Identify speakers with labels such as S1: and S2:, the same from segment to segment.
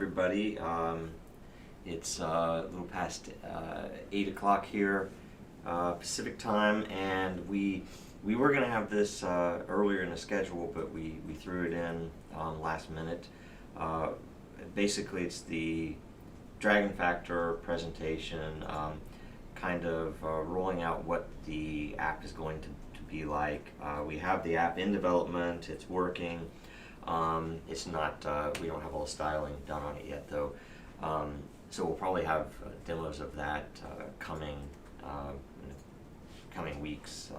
S1: everybody. It's a little past 8 o'clock here, Pacific time, and we were going to have this earlier in the schedule, but we threw it in last minute. Basically, it's the Dragon Factor presentation, kind of rolling out what the app is going to be like. We have the app in development, it's working. It's not, we don't have all the styling done on it yet though. So we'll probably have demos of that coming in the coming weeks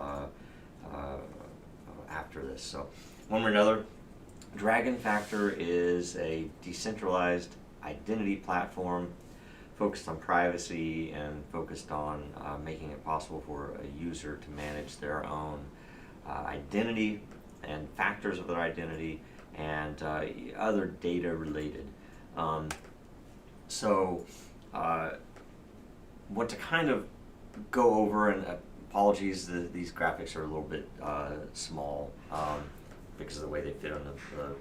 S1: after this. So one way or another, Dragon Factor is a decentralized identity platform focused on privacy and focused on making it possible for a user to manage their own identity and factors of their identity and other data related. So what to kind of go over, and apologies, these graphics are a little bit small because of the way they fit on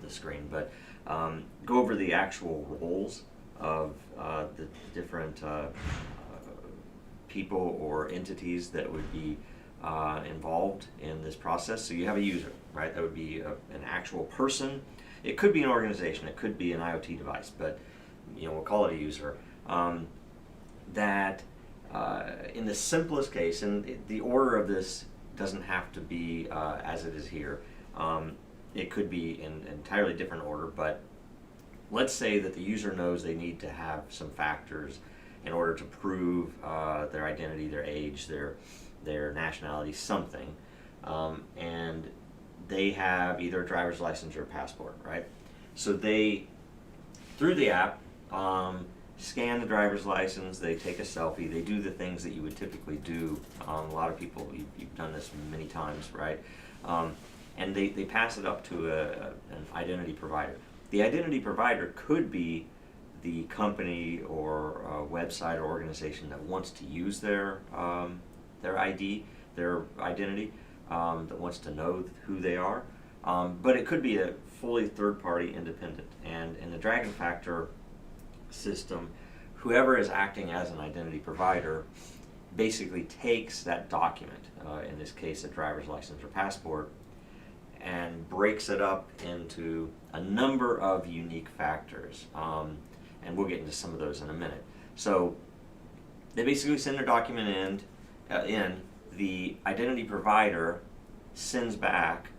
S1: the screen, but go over the actual roles of the different people or entities that would be involved in this process. So you have a user, right? That would be an actual person. It could be an organization, it could be an IoT device, but we'll call it a user. That in the simplest case, and the order of this doesn't have to be as it is here. It could be in an entirely different order, but let's say that the user knows they need to have some factors in order to prove their identity, their age, their nationality, something, and they have either a driver's license or a passport, right? So they, through the app, scan the driver's license, they take a selfie, they do the things that you would typically do. A lot of people, you've done this many times, right? And they pass it up to an identity provider. The identity provider could be the company or website or organization that wants to use their ID, their identity, that wants to know who they are. But it could be a fully third-party independent. And in the Dragon Factor system, whoever is acting as an identity provider basically takes that document, in this case a driver's license or passport, and breaks it up into a number of unique factors. And we'll get into some of those in a minute. So they basically send their document in. The identity provider sends back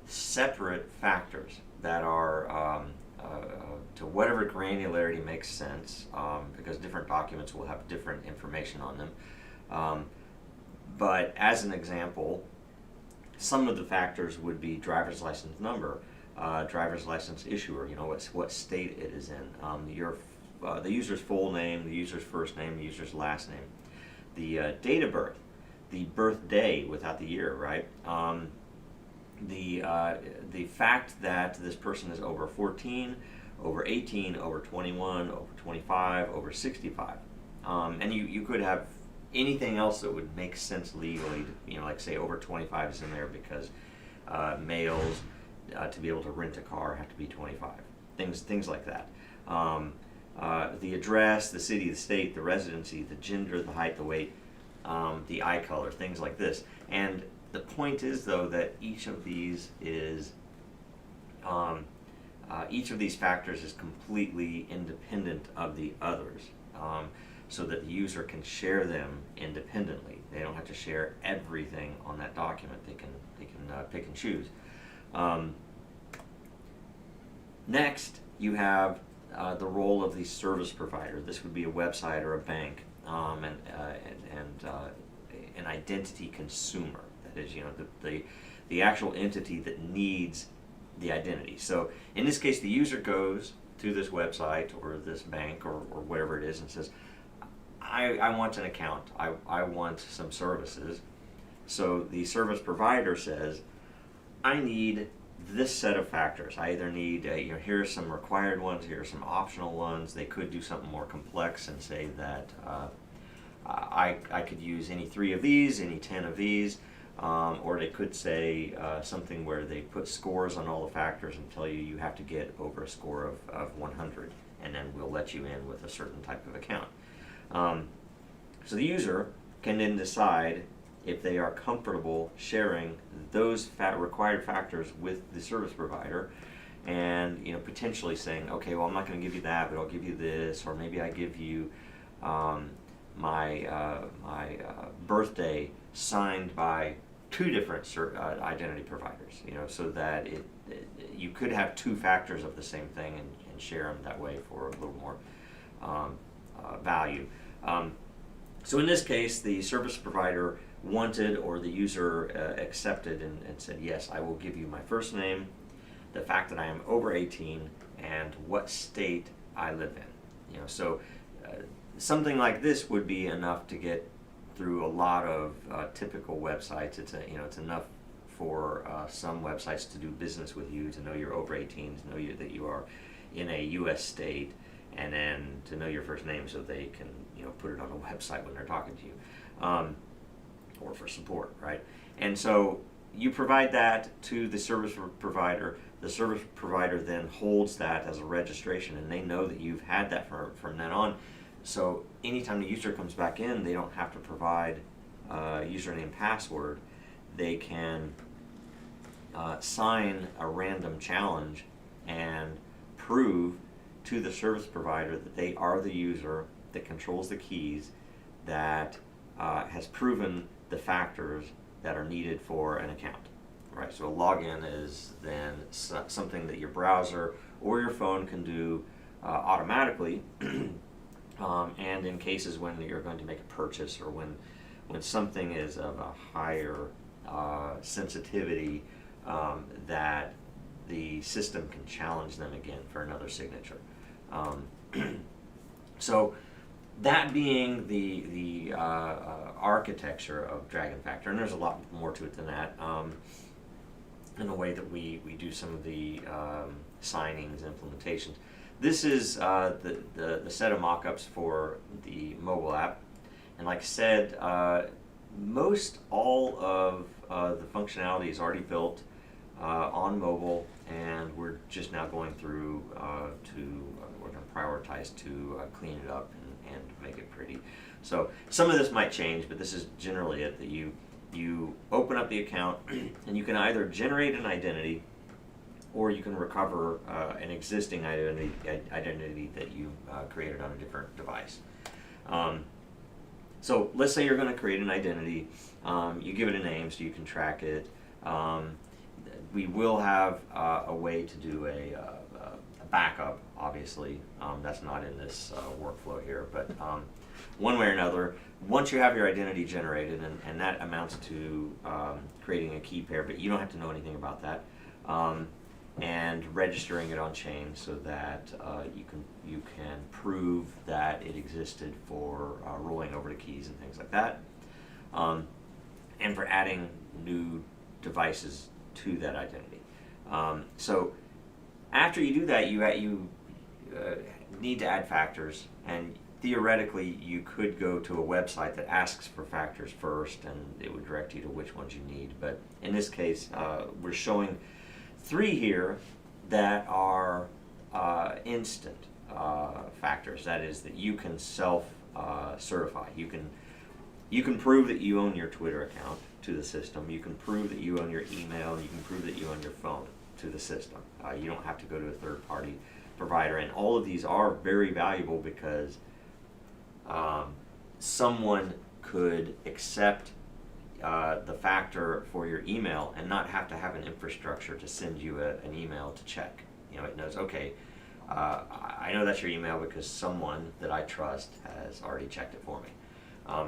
S1: separate factors that are to whatever granularity makes sense, because different documents will have different information on them. But as an example, some of the factors would be driver's license number, driver's license issuer, what state it is in, the user's full name, the user's first name, the user's last name, the date of birth, the birthday without the year, right? The fact that this person is over 14, over 18, over 21, over 25, over 65. And you could have anything else that would make sense legally, like say over 25 is in there because males to be able to rent a car have to be 25. Things like that. The address, the city, the state, the residency, the gender, the height, the weight, the eye color, things like this. And the point is, though, that each of these factors is completely independent of the others, so that the user can share them independently. They don't have to share everything on that document. They can pick and choose. Next, you have the role of the service provider. This would be a website or a bank, and an identity consumer. That is, the actual entity that needs the identity. So in this case, the user goes to this website or this bank or whatever it is and says, I want an account. I want some services. So the service provider says, I need this set of factors. I either need, here are some required ones, here are some optional ones. They could do something more complex and say that I could use any 3 of these, any 10 of these. Or they could say something where they put scores on all the factors and tell you have to get over a score of 100, and then we'll let you in with a certain type of account. So the user can then decide if they are comfortable sharing those required factors with the service provider, and potentially saying, okay, well, I'm not going to give you that, but I'll give you this, or maybe I give you my birthday signed by two different identity providers, so that you could have two factors of the same thing and share them that way for a little more value. So in this case, the service provider wanted, or the user accepted and said, yes, I will give you my first name, the fact that I am over 18, and what state I live in. So something like this would be enough to get through a lot of typical websites. It's enough for some websites to do business with you, to know you're over 18, to know that you are in a U.S. state, and then to know your first name so they can put it on a website when they're talking to you, or for support, right? And so you provide that to the service provider. The service provider then holds that as a registration, and they know that you've had that from then on. So anytime the user comes back in, they don't have to provide username and password. They can sign a random challenge and prove to the service provider that they are the user that controls the keys, that has proven the factors that are needed for an account. Right, so a login is then something that your browser or your phone can do automatically, and in cases when you're going to make a purchase, or when something is of a higher sensitivity, that the system can challenge them again for another signature. So that being the architecture of Dragon Factor, and there's a lot more to it than that, in the way that we do some of the signings and implementations. This is the set of mock-ups for the mobile app, and like I said, most all of the functionality is already built on mobile, and we're just now going through we're going to prioritize to clean it up and make it pretty. So some of this might change, but this is generally it, that you open up the account and you can either generate an identity, or you can recover an existing identity that you created on a different device. So let's say you're going to create an identity. You give it a name so you can track it. We will have a way to do a backup, obviously. That's not in this workflow here, but one way or another, once you have your identity generated, and that amounts to creating a key pair, but you don't have to know anything about that, and registering it on chain so that you can prove that it existed for rolling over the keys and things like that, and for adding new devices to that identity. So after you do that, you need to add factors, and theoretically you could go to a website that asks for factors first, and it would direct you to which ones you need. But in this case, we're showing 3 here that are instant factors. That is, that you can self-certify. You can prove that you own your Twitter account to the system. You can prove that you own your email. You can prove that you own your phone to the system. You don't have to go to a third-party provider, and all of these are very valuable because someone could accept the factor for your email and not have to have an infrastructure to send you an email to check. It knows, okay, I know that's your email because someone that I trust has already checked it for me.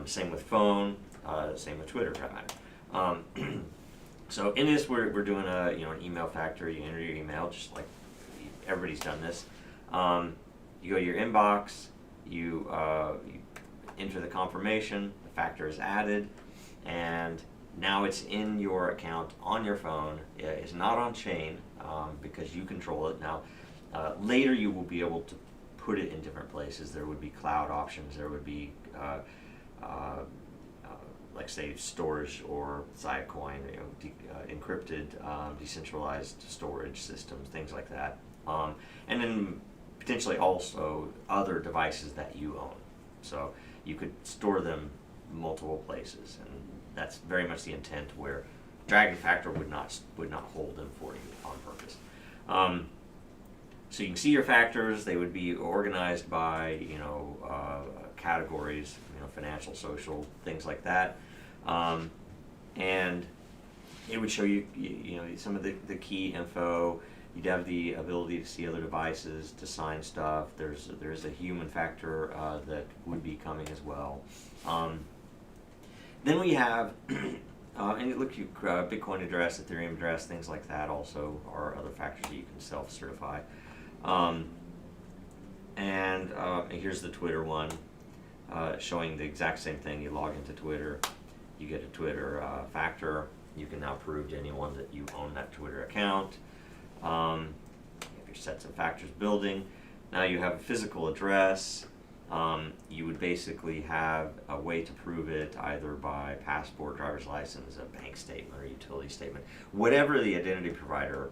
S1: Same with phone, same with Twitter, for that matter. So in this, we're doing an email factor. You enter your email, just like everybody's done this. You go to your inbox, you enter the confirmation, the factor is added, and now it's in your account on your phone. It's not on chain because you control it. Now, later you will be able to put it in different places. There would be cloud options. There would be like say storage or Ziacoin, encrypted, decentralized storage systems, things like that. And then potentially also other devices that you own. So you could store them multiple places, and that's very much the intent, where Dragon Factor would not hold them for you on purpose. So you can see your factors. They would be organized by categories, financial, social, things like that, and it would show you some of the key info. You'd have the ability to see other devices, to sign stuff. There's a human factor that would be coming as well. Then we have, and you look, Bitcoin address, Ethereum address, things like that also are other factors that you can self-certify. And here's the Twitter one, showing the exact same thing. You log into Twitter, you get a Twitter factor. You can now prove to anyone that you own that Twitter account. You have your sets of factors building. Now you have a physical address. You would basically have a way to prove it, either by passport, driver's license, a bank statement, or utility statement, whatever the identity provider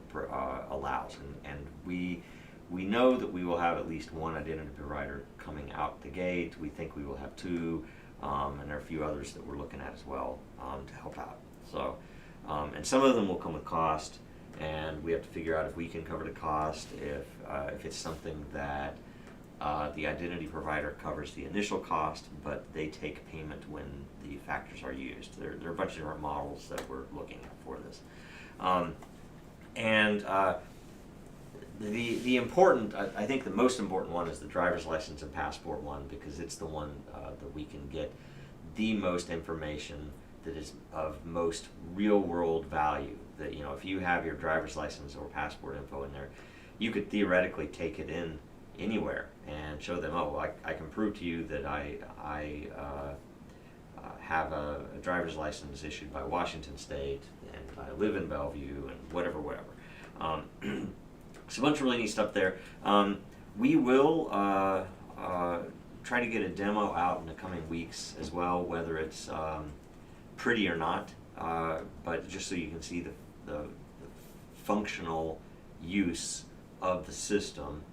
S1: allows. And we know that we will have at least one identity provider coming out the gate. We think we will have two, and there are a few others that we're looking at as well to help out. So, and some of them will come with cost, and we have to figure out if we can cover the cost, if it's something that the identity provider covers the initial cost, but they take payment when the factors are used. There are a bunch of different models that we're looking at for this. The important, I think the most important one is the driver's license and passport one, because it's the one that we can get the most information that is of most real-world value. That, if you have your driver's license or passport info in there, you could theoretically take it in anywhere and show them, I can prove to you that I have a driver's license issued by Washington State, and I live in Bellevue, and whatever. So a bunch of really neat stuff there. We will try to get a demo out in the coming weeks as well, whether it's pretty or not, but just so you can see the functional use of the system.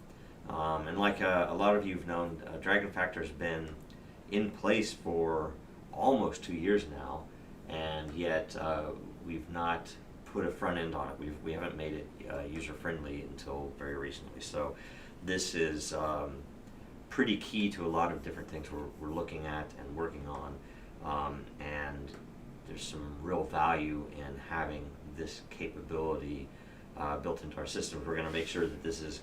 S1: And like a lot of you have known, Dragon Factor has been in place for almost 2 years now, and yet we've not put a front end on it. We haven't made it user-friendly until very recently. So this is pretty key to a lot of different things we're looking at and working on, and there's some real value in having this capability built into our systems. We're going to make sure that this is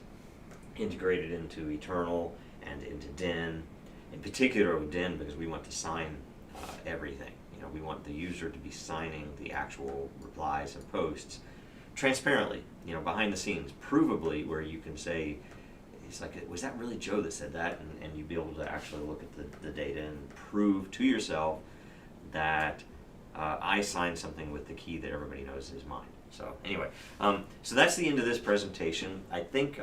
S1: integrated into Eternal and into DIN, in particular with DIN, because we want to sign everything. We want the user to be signing the actual replies and posts transparently, behind the scenes, provably, where you can say, it's like, was that really Joe that said that? And you'd be able to actually look at the data and prove to yourself that I signed something with the key that everybody knows is mine. So anyway, so that's the end of this presentation. I think